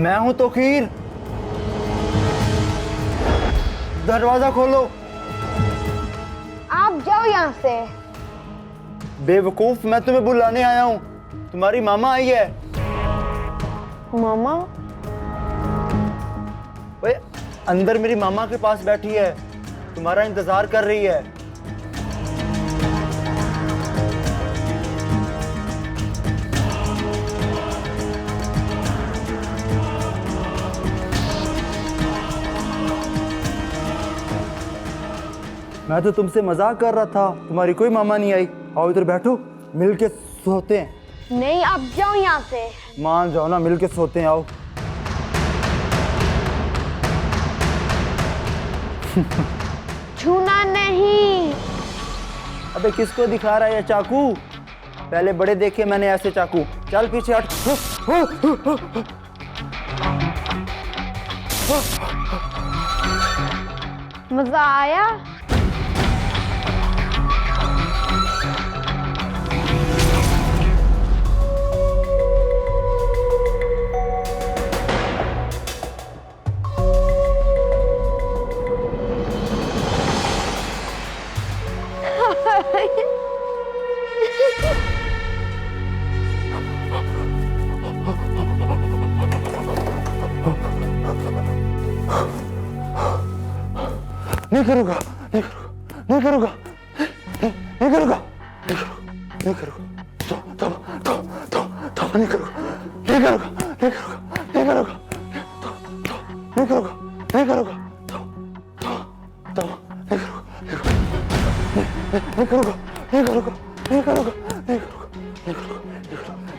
मैं हूं तो खीर, दरवाजा खोलो। आप जाओ यहाँ से। बेवकूफ, मैं तुम्हें बुलाने आया हूँ। तुम्हारी मामा आई है। मामा? ओए, अंदर मेरी मामा के पास बैठी है, तुम्हारा इंतजार कर रही है। मैं तो तुमसे मजाक कर रहा था, तुम्हारी कोई मामा नहीं आई। आओ इधर बैठो, मिलके सोते हैं। नहीं, आप जाओ यहाँ से। मान जाओ ना, मिलके सोते हैं, आओ। छूना नहीं। अबे किसको दिखा रहा है ये चाकू? पहले बड़े देखे मैंने ऐसे चाकू। चल पीछे हट। मजा आया? नहीं करूँगा, नहीं करूँगा, नहीं करूँगा, नहीं करूँगा, नहीं करूँगा, नहीं करूँगा, नहीं करूँगा, नहीं करूँगा, नहीं करूँगा, नहीं करूँगा, नहीं करूँगा, नहीं करूँगा,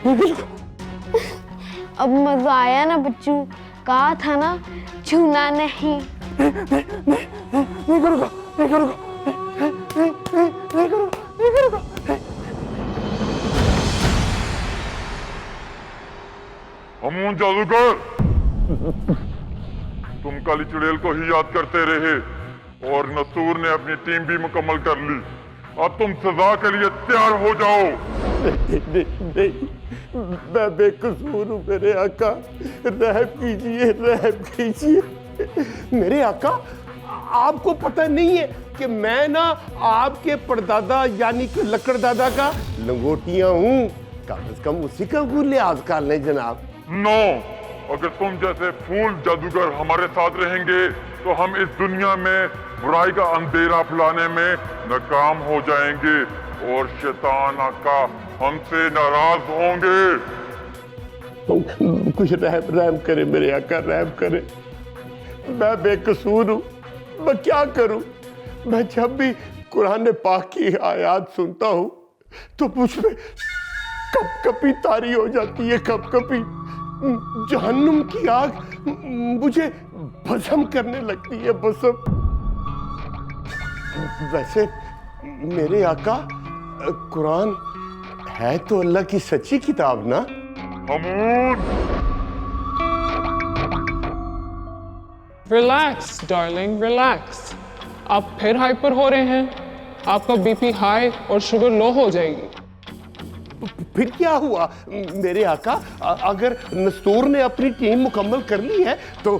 नहीं करूँगा। अब मजा आया ना बच्चू? कहा था ना, छूना नहीं। नहीं करूँगा, नहीं करूँगा, नहीं करूँगा, नहीं करूँगा। हमून जादूगर, तुम काली चुड़ैल को ही याद करते रहे और नसूर ने अपनी टीम भी मुकम्मल कर ली। अब तुम सजा के लिए तैयार हो जाओ। नहीं, मैं बेकसूर हूँ मेरे आका, रहम कीजिए, रहम कीजिए। मेरे आका, आपको पता नहीं है कि मैं ना आपके परदादा यानी कि लकड़दादा का लंगोटिया हूँ। कम से कम उसी का लिहाज कर लें जनाब। नो, अगर तुम जैसे फूल जादूगर हमारे साथ रहेंगे तो हम इस दुनिया में बुराई का अंधेरा फैलाने में नाकाम हो जाएंगे और शैतान आका हमसे नाराज होंगे। कुछ रहम करे मेरे आका, रहम करे। मैं बेकसूर हूँ, मैं क्या करूँ? मैं जब भी कुरान पाक की आयत सुनता हूँ तो मुझ में कपकपी तारी हो जाती है, कपकपी। जहन्नुम की आग मुझे भस्म करने लगती है, भस्म। वैसे मेरे आका, कुरान है तो अल्लाह की सच्ची किताब ना? Hamoon, relax darling, relax. आप फिर हाइपर हो रहे हैं। आपका बीपी हाई और शुगर लो हो जाएगी। फिर क्या हुआ मेरे आका? अगर नस्तूर ने अपनी टीम मुकम्मल कर ली है तो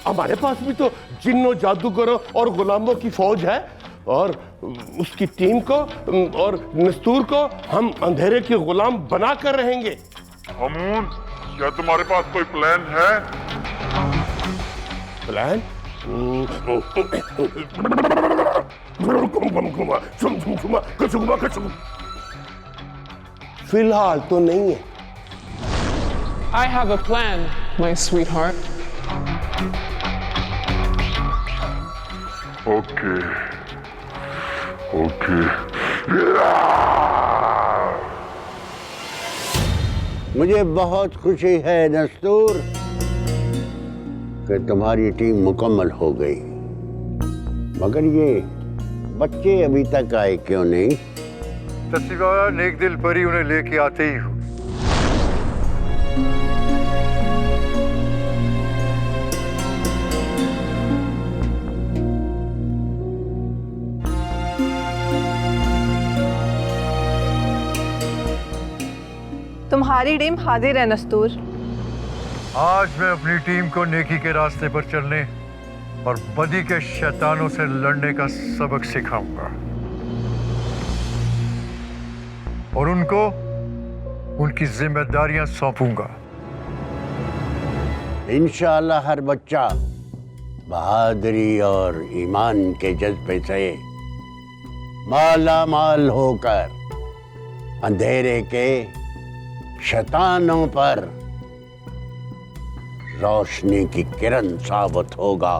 हमारे पास भी तो जिन्नों, जादूगरों और गुलामों की फौज है और उसकी टीम को और नस्तूर को हम अंधेरे के गुलाम बना कर रहेंगे। हमून, क्या तुम्हारे पास कोई प्लान है? प्लान? फिलहाल तो नहीं है। I have a plan, my sweetheart. Okay, okay. मुझे बहुत खुशी है नस्तूर कि तुम्हारी टीम मुकम्मल हो गई, मगर ये बच्चे अभी तक आए क्यों नहीं? तस्वीर नेक दिल परी उन्हें लेके आते ही हूँ। तुम्हारी टीम हाजिर है नस्तूर। आज मैं अपनी टीम को नेकी के रास्ते पर चलने और बदी के शैतानों से लड़ने का सबक सिखाऊंगा और उनको उनकी जिम्मेदारियां सौंपूंगा। इंशाअल्लाह हर बच्चा बहादुरी और ईमान के जज्बे से माला माल होकर अंधेरे के शैतानों पर रोशनी की किरण साबित होगा।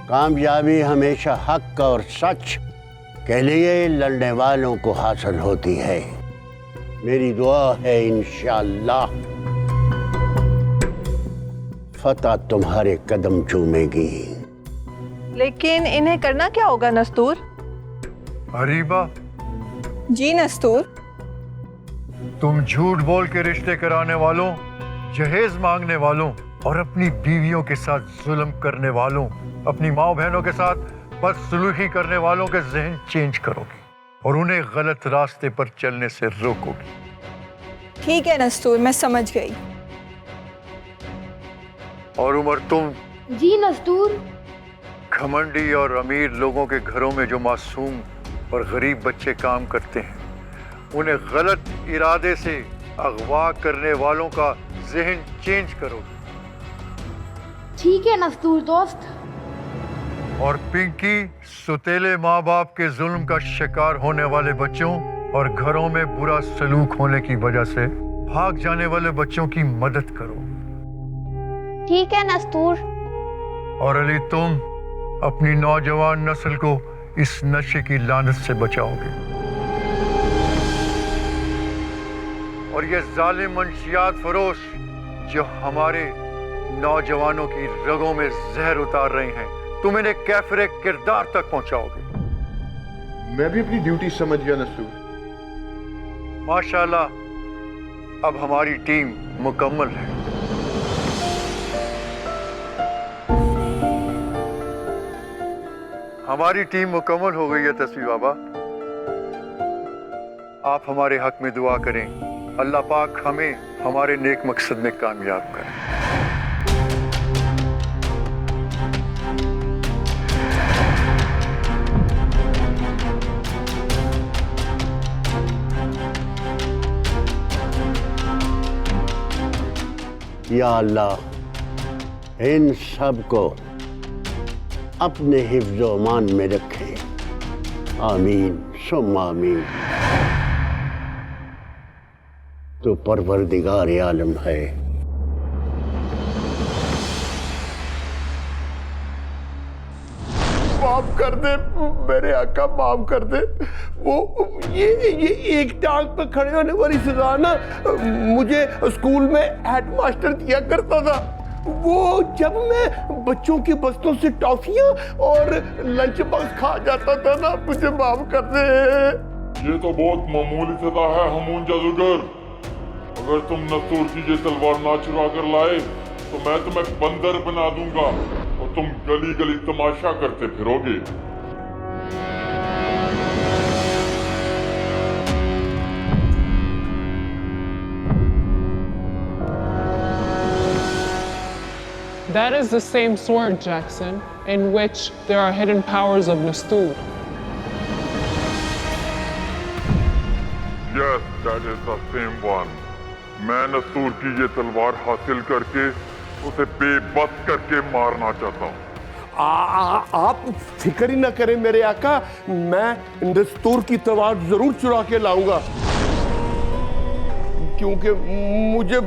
कामयाबी हमेशा हक और सच के लिए लड़ने वालों को हासिल होती है। मेरी दुआ है इंशाअल्लाह फतह तुम्हारे कदम चूमेगी। लेकिन इन्हें करना क्या होगा नस्तूर? अरीबा, जी नस्तूर। तुम झूठ बोल के रिश्ते कराने वालों, जहेज मांगने वालों और अपनी बीवियों के साथ जुल्म करने वालों, अपनी माँ बहनों के साथ बदसलूकी करने वालों के जहन चेंज करोगी और उन्हें गलत रास्ते पर चलने से रोकोगी। ठीक है नस्तूर, मैं समझ गई। और उमर, तुम जी नस्तूर। घमंडी और अमीर लोगों के घरों में जो मासूम और गरीब बच्चे काम करते हैं, उन्हें गलत इरादे से अगवा करने वालों का जहन चेंज करो। ठीक है नस्तूर दोस्त। और पिंकी, सुतेले माँ बाप के जुल्म का शिकार होने वाले बच्चों और घरों में बुरा सलूक होने की वजह से भाग जाने वाले बच्चों की मदद करो। ठीक है नस्तूर। और अली, तुम अपनी नौजवान नस्ल को इस नशे की लानत से बचाओगे और ये जालिम मंशियात फरोश जो हमारे नौजवानों की रगों में जहर उतार रहे हैं, तुम इन्हें कैफरे किरदार तक पहुंचाओगे। मैं भी अपनी ड्यूटी समझ गया नस्तूर। माशाल्लाह, अब हमारी टीम मुकम्मल है। हमारी टीम मुकम्मल हो गई है तस्वीर बाबा। आप हमारे हक में दुआ करें, अल्लाह पाक हमें हमारे नेक मकसद में कामयाब करें। या अल्लाह, इन सब को अपने हिफ्ज़ो अमान में रखे। आमीन सुम्मा आमीन। तो परवरदिगार आलम है। माफ कर दे मेरे आका, माफ कर दे। वो ये एक टांग पे खड़े होने वाली सजा ना मुझे स्कूल में हेडमास्टर दिया करता था। वो जब मैं बच्चों की बस्तों से टॉफियां और लंच बॉक्स खा जाता था ना, मुझे माफ कर दे। ये तो बहुत मामूली सजा है हमून जादूगर। अगर तुम नस्तूर की ये तलवार ना चुरा कर लाए तो मैं तुम्हें बंदर बना दूंगा और तुम गली गली तमाशा करते फिरोगे। That is the same sword, Jackson, in which there are hidden powers of Nastur. Yes, that is the same one. मैं नस्तूर की ये तलवार हासिल करके उसे बेबस करके मारना चाहता हूँ। आप फिक्र ही ना करें मेरे आका, मैं नस्तूर की तलवार जरूर चुरा के लाऊंगा, क्योंकि मुझे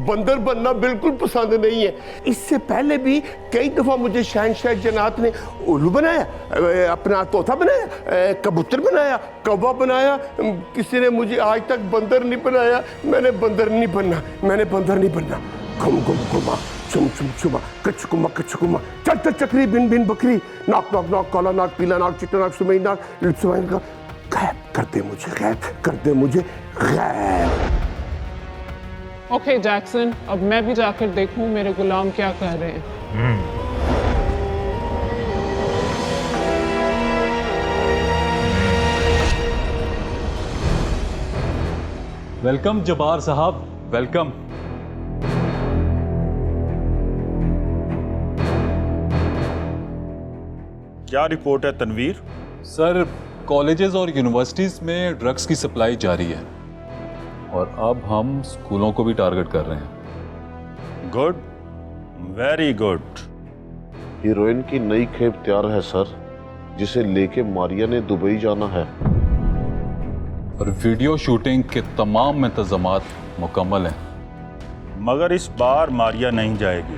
बंदर बनना बिल्कुल पसंद नहीं है। इससे पहले भी कई दफा मुझे शहनशाह जन्नत ने उल्लू बनाया, अपना तोता बनाया, कबूतर बनाया, कौवा बनाया। किसी ने मुझे आज तक बंदर नहीं बनाया। मैंने बंदर नहीं बनना, मैंने बंदर नहीं बनना। घुम घुम घुमा, चुम चुम चुमा, कचकुमा कचकुमा, चट चट चक्री, बिन बिन बकरी, नाक नाक नाक, काला नाक, पीला नाक, चिट्टा नाक, सुमई नाक, लिपसवाई का गायब कर दे मुझे, गायब कर दे मुझे, गायब। Okay, Jackson, अब मैं भी जाकर देखूं मेरे गुलाम क्या कह रहे हैं। वेलकम जब्बार साहब, वेलकम। क्या रिपोर्ट है तनवीर? सर, कॉलेजेस और यूनिवर्सिटीज़ में ड्रग्स की सप्लाई जारी है और अब हम स्कूलों को भी टारगेट कर रहे हैं। Good, very good. हीरोइन की नई खेप तैयार है सर, जिसे लेके मारिया ने दुबई जाना है। और वीडियो शूटिंग के तमाम इंतजामात मुकम्मल हैं। मगर इस बार मारिया नहीं जाएगी।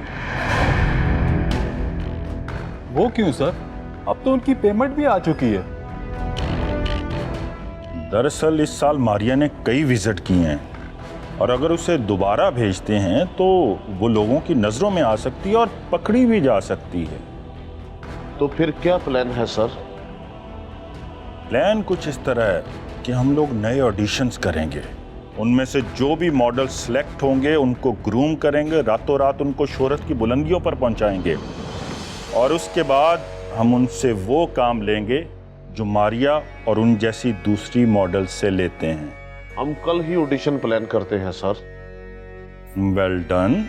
वो क्यों सर? अब तो उनकी पेमेंट भी आ चुकी है। दरअसल इस साल मारिया ने कई विजिट किए हैं और अगर उसे दोबारा भेजते हैं तो वो लोगों की नज़रों में आ सकती है और पकड़ी भी जा सकती है। तो फिर क्या प्लान है सर? प्लान कुछ इस तरह है कि हम लोग नए ऑडिशंस करेंगे। उनमें से जो भी मॉडल सेलेक्ट होंगे उनको ग्रूम करेंगे, रातों रात उनको शोहरत की बुलंदियों पर पहुंचाएंगे और उसके बाद हम उनसे वो काम लेंगे जो मारिया और उन जैसी दूसरी मॉडल से लेते हैं। हम कल ही ऑडिशन प्लान करते हैं सर। Well done.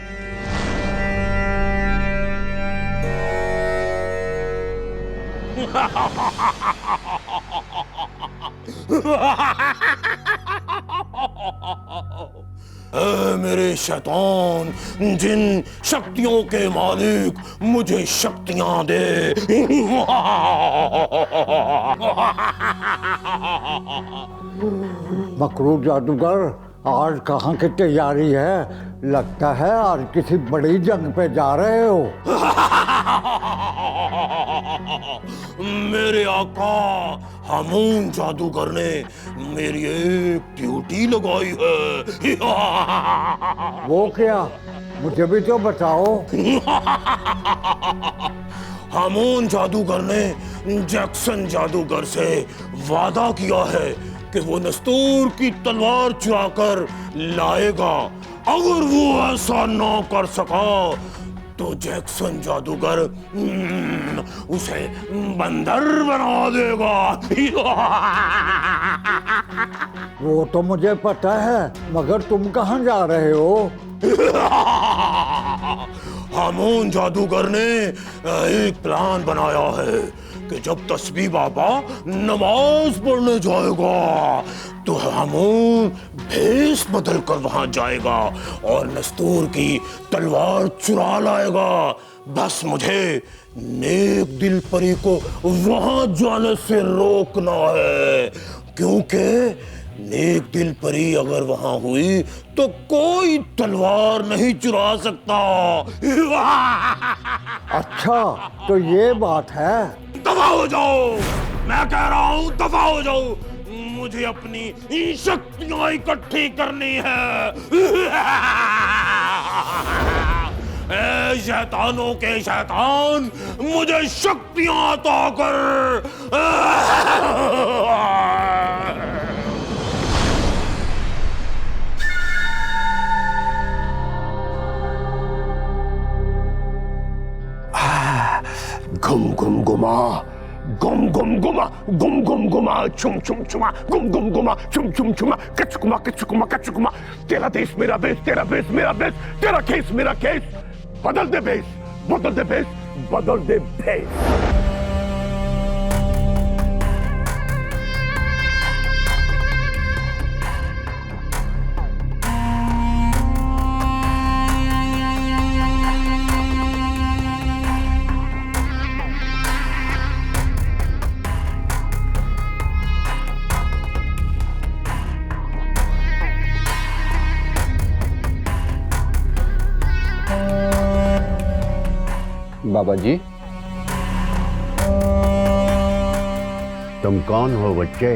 मेरे शैतान, जिन शक्तियों के मालिक, मुझे शक्तियां दे। मकरूर जादूगर, आज कहाँ की तैयारी है? लगता है आज किसी बड़ी जंग पे जा रहे हो। मेरे आका हमून जादूगर ने मेरी एक ड्यूटी लगाई है। वो क्या? मुझे भी तो बताओ। हमून जादूगर ने जैक्सन जादूगर से वादा किया है कि वो नस्तूर की तलवार चुराकर लाएगा। अगर वो ऐसा ना कर सका तो जैक्सन जादूगर उसे बंदर बना देगा। वो तो मुझे पता है, मगर तुम कहाँ जा रहे हो? हमून जादूगर ने एक प्लान बनाया है कि जब तस्बीह बाबा नमाज पढ़ने जाएगा तो हमून भेष बदल कर वहां जाएगा और नस्तूर की तलवार चुरा लाएगा। बस मुझे नेक दिल परी को वहां जाने से रोकना है, क्योंकि नेक दिल परी अगर वहां हुई तो कोई तलवार नहीं चुरा सकता। अच्छा, तो ये बात है। दफा हो जाओ, मैं कह रहा हूं दफा हो जाओ। मुझे अपनी शक्तियां इकट्ठी करनी है। ए शैतानों के शैतान, मुझे शक्तियां अता कर। घुम घुम घुमा, गुम गुम गुमा, गुम गुम गुमा, छुम छुम छुमा, गुम गुम गुमा, छुम छुम छुमा, कच कुमा, कच कुमा, कच कुमा। तेरा देश मेरा बेस, तेरा बेस मेरा बेस, तेरा केस मेरा केस। बदल दे बेस, बदल दे बेस, बदल दे बेस। बाबा जी, तुम कौन हो बच्चे?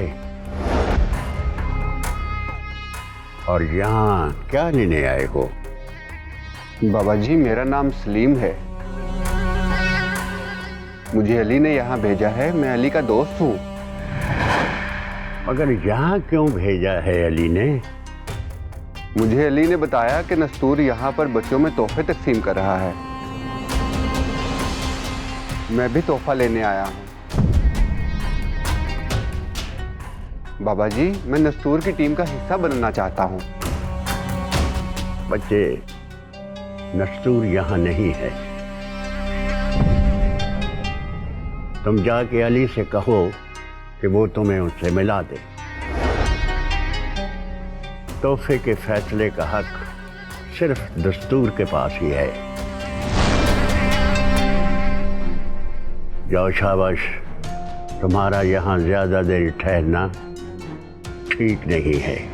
और यहाँ क्या लेने आए हो? बाबा जी, मेरा नाम सलीम है। मुझे अली ने यहाँ भेजा है, मैं अली का दोस्त हूँ। मगर यहाँ क्यों भेजा है अली ने? मुझे अली ने बताया कि नस्तूर यहाँ पर बच्चों में तोहफे तकसीम कर रहा है। मैं भी तोहफा लेने आया हूँ। बाबा जी, मैं नस्तूर की टीम का हिस्सा बनना चाहता हूँ। बच्चे, नस्तूर यहाँ नहीं है। तुम जाके अली से कहो कि वो तुम्हें उससे मिला दे। तोहफे के फैसले का हक सिर्फ दस्तूर के पास ही है। जाओ, शाबाश। तुम्हारा यहाँ ज्यादा देर ठहरना ठीक नहीं है।